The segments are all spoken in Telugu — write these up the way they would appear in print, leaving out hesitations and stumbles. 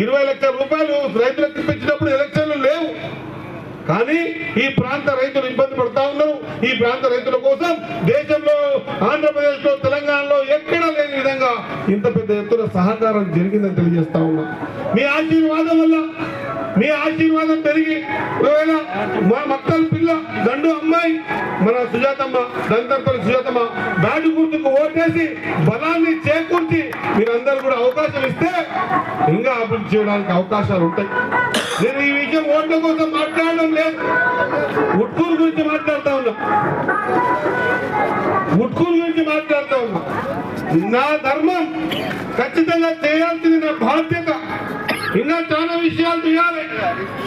20 లక్షల రూపాయలు రైతులకు ఇప్పించినప్పుడు ఎలక్షన్లు లేవు. కానీ ఈ ప్రాంత రైతులు ఇబ్బంది పడతా ఉన్నారు. ఈ ప్రాంత రైతుల కోసం దేశంలో, ఆంధ్రప్రదేశ్ లో, తెలంగాణలో ఎక్కడా లేని విధంగా ఇంత పెద్ద ఎత్తున సహకారం జరిగిందని తెలియజేస్తా ఉన్నాం. మీ ఆశీర్వాదం వల్ల, మీ ఆశీర్వాదం పెరిగి ఒకవేళ మా మక్కల పిల్ల దండు అమ్మాయి మన సుజాతమ్మ, దంతర్పల్లి సుజాతమ్మ బ్యాటు గుర్తుకు ఓటేసి బలాన్ని చేకూర్చి మీరందరూ కూడా అవకాశం ఇస్తే ఇంకా అభివృద్ధి చేయడానికి అవకాశాలు ఉంటాయి. నేను ఈ విషయం ఓట్ల కోసం మాట్లాడడం లేదు, ఉట్కూరు గురించి మాట్లాడుతా ఉన్నా. ఉట్కూరు గురించి మాట్లాడుతా ఉన్నా. నా ధర్మం ఖచ్చితంగా చేయాల్సింది, నా బాధ్యత. ఇంకా చాలా విషయాలు చేయాలి.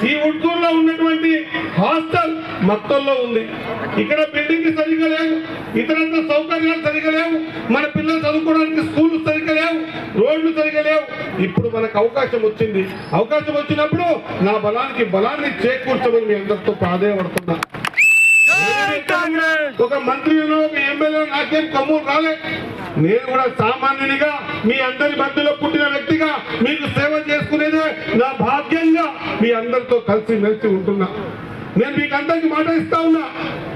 ఈ ఉట్కూరులో ఉన్నటువంటి హాస్టల్ మక్కల్లో ఉంది. ఇక్కడ బిల్డింగ్ సరిగ్గా లేవు, ఇతరంత సౌకర్యాలు సరిగ్గా లేవు, మన పిల్లలు చదువుకోవడానికి స్కూల్ సరిగ్గా లేవు, రోడ్లు సరిగ్గా లేవు. ఇప్పుడు మనకు అవకాశం వచ్చింది. అవకాశం వచ్చినప్పుడు నా బలానికి బలాన్ని చేకూర్చమని మీ అందరితో ప్రాధేయపడుతున్నా. ఒక మంత్రిలో, ఒక ఎమ్మెల్యే నాకేం కమ్ములు రాలే. నేను కూడా సామాన్యునిగా, మీ అందరి మధ్యలో పుట్టిన వ్యక్తిగా మీకు సేవ చేసుకునేదే నా భాగ్యంగా మీ అందరితో కలిసి మెలిసి ఉంటున్నా. నేను మీకు అందరికి మాట ఇస్తా ఉన్నా,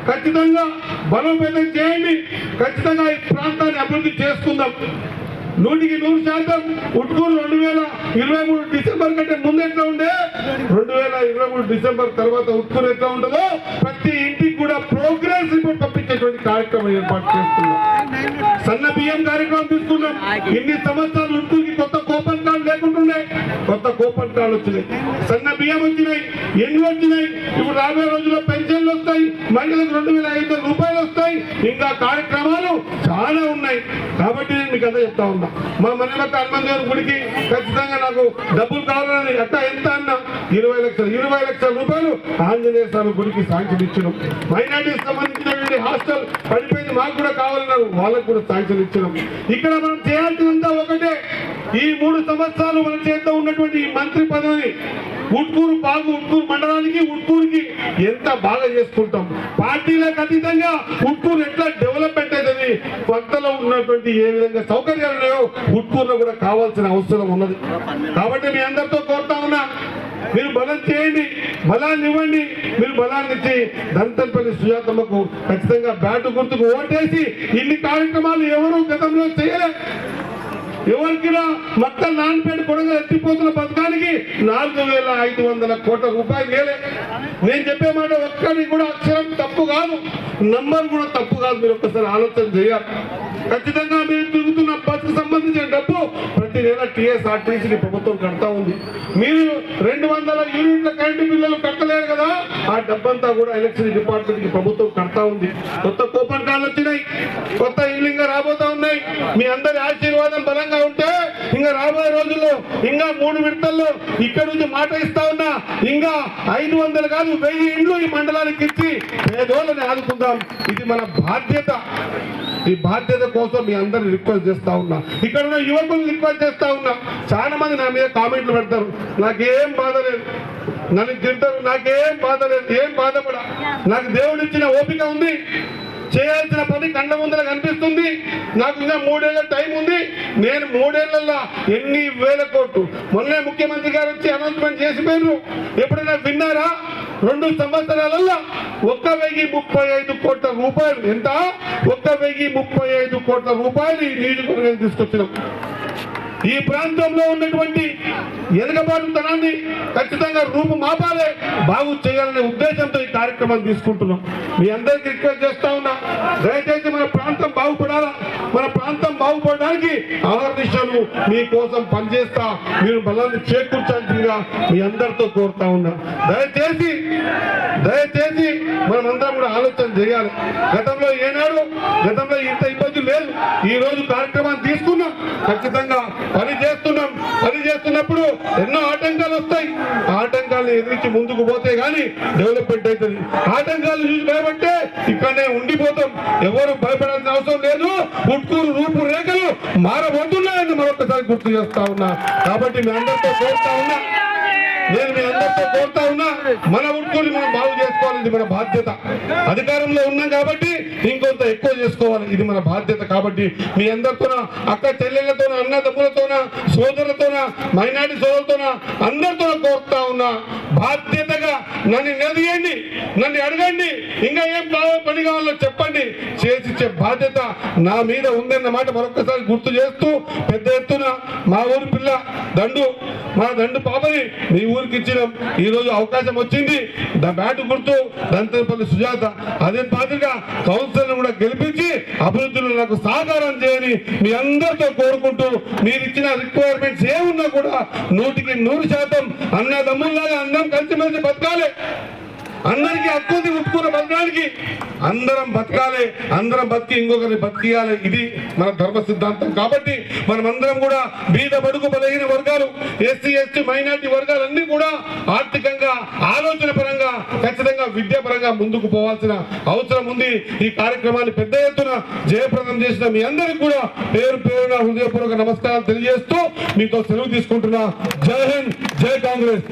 ఖచ్చితంగా బలోపేతం చేయండి. ఖచ్చితంగా ఈ ప్రాంతాన్ని అభివృద్ధి చేసుకుందాం. 100% ఉట్కూరు 2023 డిసెంబర్ కంటే ముందు ఎట్లా ఉండే, 2023 డిసెంబర్ తర్వాత ఉట్కూరు ఎట్లా ఉంటుందో ప్రతి ఇంటికి కూడా ప్రోగ్రెస్ రిపోర్ట్ పంపించేటువంటి కార్యక్రమం ఏర్పాటు చేస్తున్నాం. సన్న బియ్యం కార్యక్రమం తీసుకున్నాం. ఇన్ని సంవత్సరాలు ఉట్కూరుకి కొత్త కూపన్ కార్డు లేకుంటుండే, కొత్త కూపన్ కార్డు వచ్చినాయి, సన్న బియ్యం వచ్చినాయి, ఎన్ని వచ్చినాయి. ఇప్పుడు రాబోయే రోజుల్లో పెన్షన్లు వస్తాయి, మహిళలకు 2500 రూపాయలు వస్తాయి, ఇంకా కార్యక్రమాలు చాలా ఉన్నాయి. కాబట్టి నేను మీకు అంతా చెప్తా ఉన్నా, మా మనమక్క హనుమంతేశ్వర గుడికి ఖచ్చితంగా నాకు డబ్బులు కావాలని అట్ట ఎంత అన్నా 20 లక్షల రూపాయలు ఆంజనేయ స్వామి గుడికి శాంక్షన్ ఇచ్చినాం. మైనార్టీకి సంబంధించినటువంటి హాస్టల్ పడిపోయింది, మాకు కూడా కావాలన్నారు, వాళ్ళకు కూడా శాంక్షన్ ఇచ్చినాం. ఇక్కడ మనం చేయాల్సిందంతా ఒకటే, ఈ 3 సంవత్సరాలు మన చేత ఉన్నటువంటి ఈ మంత్రి పదవిని ఉట్కూరు మండలానికి, ఉట్కూరుకి ఎంత బాగా చేసుకుంటాం. పార్టీలకు అతీతంగా ఉట్కూరు ఎట్లా డెవలప్మెంట్ అవుతుంది, కొత్తలో ఉన్నటువంటి ఏ విధంగా సౌకర్యాలు ఉన్నాయో ఉట్కూరులో కూడా కావాల్సిన అవసరం ఉన్నది. కాబట్టి మీ అందరితో కోరుతా ఉన్నా, మీరు బలం చేయండి, బలాన్ని ఇవ్వండి. మీరు బలాన్ని ఇచ్చి దంతల్పల్లి సుజాతమ్మకు ఖచ్చితంగా బ్యాటు గుర్తుకు ఓటేసి ఇన్ని కార్యక్రమాలు ఎవరు గతంలో చేయలేదు. ఎవరికినా మొత్తం నాన్నపేట కొడగలు ఎత్తిపోతున్న పథకానికి 4500 కోట్ల రూపాయలు వేయలే. నేను చెప్పే మాట ఒక్కడి కూడా అక్షరం తప్పు కాదు, నంబర్ కూడా తప్పు కాదు. మీరు ఒక్కసారి ఆలోచన చేయాలి. ఖచ్చితంగా మీరు తిరుగుతున్న బస్సుకు సంబంధించిన డబ్బు ప్రతి నెల TSRTC ప్రభుత్వం కడతా ఉంది. మీరు 200 యూనిట్ల కరెంటు బిల్లులు కట్టలేరు కదా, ఆ డబ్బంతా కూడా ఎలక్ట్రిసిటీ డిపార్ట్మెంట్ కి ప్రభుత్వం కడతా ఉంది. కొత్త కూపన్ కార్డులు వచ్చినాయి, కొత్త ఇల్లు ఇంకా రాబోతా ఉన్నాయి. మీ అందరి ఆశీర్వాదం బలంగా ఉంటే ఇంకా రాబోయే రోజుల్లో ఇంకా 3 విడతల్లో ఇక్కడ నుంచి మాట ఇస్తా ఉన్నా, ఇంకా 500 కాదు 1000 ఇండ్లు ఈ మండలానికి ఇచ్చి పేదోళ్ళని ఆదుకుందాం. ఇది మన బాధ్యత. ఈ బాధ్యత కోసం మీ అందరిని రిక్వెస్ట్ చేస్తా ఉన్నా, ఇక్కడ ఉన్న యువకులు రిక్వెస్ట్ చేస్తా ఉన్నా. చాలా మంది నా మీద కామెంట్లు పెడతారు, నాకేం బాధ లేదు, నన్ను తింటారు, నాకేం బాధ లేదు, ఏం బాధపడ. నాకు దేవుడు ఇచ్చిన ఓపిక ఉంది, చేయాల్సిన పని కండ ముందర కనిపిస్తుంది. నాకు ఇంకా 3 ఏళ్ళ టైం ఉంది. నేను 3 ఏళ్లలో ఎన్ని వేల కోట్లు, మొన్నే ముఖ్యమంత్రి గారు వచ్చి అనౌన్స్మెంట్ చేసిపోయారు. ఎప్పుడైనా విన్నారా? 2 సంవత్సరాలలో 1035 కోట్ల రూపాయలు. ఎంత? 1035 కోట్ల రూపాయలు ఈ నియోజకవర్గానికి తీసుకొచ్చినాం. ఈ ప్రాంతంలో ఉన్నటువంటి వెనుకబాటుతనాన్ని ఖచ్చితంగా రూపు మాపాలే, బాగు చేయాలనే ఉద్దేశంతో ఈ కార్యక్రమం తీసుకుంటున్నాం. మీ అందరికీ రిక్వెస్ట్ చేస్తా ఉన్నా, దయచేసి మన ప్రాంతం బాగుపడాలా, మన ప్రాంతం బాగుపడడానికి ఆహర్నిశలు మీకోసం పనిచేస్తా, మీరు బలాన్ని చేకూర్చాల్సిందిగా మీ అందరితో కోరుతా ఉన్నా. దయచేసి మనమందరం కూడా ఆలోచన చేయాలి. గతంలో ఇంత ఇబ్బంది లేదు. ఈ రోజు కార్యక్రమాన్ని తీసుకున్నాం, ఖచ్చితంగా పని చేస్తున్నప్పుడు ఎన్నో ఆటంకాలు వస్తాయి. ఆటంకాలను ఎదిరించి ముందుకు పోతే గానీ డెవలప్మెంట్ అవుతుంది. ఆటంకాలు చూసి భయపడితే ఇక్కడనే ఉండిపోతాం. ఎవరు భయపడాల్సిన అవసరం లేదు. ఉట్కూరు రూపురేఖలు మారబోతున్నాయని మరొకసారి గుర్తు చేస్తా ఉన్నా. కాబట్టి మీ అందరితో కోరుతా ఉన్నా, నేను మీ అందరితో కోరుతా ఉన్నా, మన ఊరుకొని మనం బాగు చేసుకోవాలి, ఇది మన బాధ్యత. అధికారంలో ఉన్నాం కాబట్టి ఇంకొంత ఎక్కువ చేసుకోవాలి, ఇది మన బాధ్యత. కాబట్టి మీ అందరితోన, అక్క చెల్లెళ్లతోన, అన్నదమ్ములతోన, సోదరులతోన, మైనారిటీ సోదరులతోన, అందరితో కోరుతా ఉన్నా, బాధ్యతగా నన్ను నిలదీయండి, నన్ను అడగండి, ఇంకా ఏం పని కావాలో చెప్పండి, చేసిచ్చే బాధ్యత నా మీద ఉందన్న మాట మరొకసారి గుర్తు చేస్తూ, పెద్ద ఎత్తున మా ఊరి పిల్ల దండు, మా దండు పాపని మీ ఊరికి ఇచ్చినాం. ఈ రోజు అవకాశం వచ్చింది, బ్యాటు గుర్తు దంతపల్లి సుజాత, అదే మాదిరిగా కౌన్సిలర్ కూడా గెలిపించి అభివృద్ధిలో నాకు సహకారం చేయని మీ అందరితో కోరుకుంటూ, మీరు ఇచ్చిన రిక్వైర్మెంట్స్ ఏమున్నా కూడా 100% అన్నదమ్ముల్లాగా అందరం కలిసిమెలిసి బతకాలి, అందరికీ హక్కుని ఉట్టుకున్న బతకడానికి అందరం బతకాలి, అందరం బతికి ఇంకొకరిని బతికియాలి, ఇది మన ధర్మ సిద్ధాంతం. కాబట్టి మనమందరం కూడా బీద బడుగు బలహీన వర్గాలు, ఎస్సీ ఎస్టీ మైనారిటీ వర్గాలన్నీ కూడా ఆర్థికంగా, ఆలోచన పరంగా, ఖచ్చితంగా విద్యాపరంగా ముందుకు పోవాల్సిన అవసరం ఉంది. ఈ కార్యక్రమాన్ని పెద్ద ఎత్తున జయప్రదం చేసిన మీ అందరికీ కూడా పేరు పేరున హృదయపూర్వక నమస్కారాలు తెలియజేస్తూ మీతో సెలవు తీసుకుంటున్నా. జై హింద్, జై కాంగ్రెస్.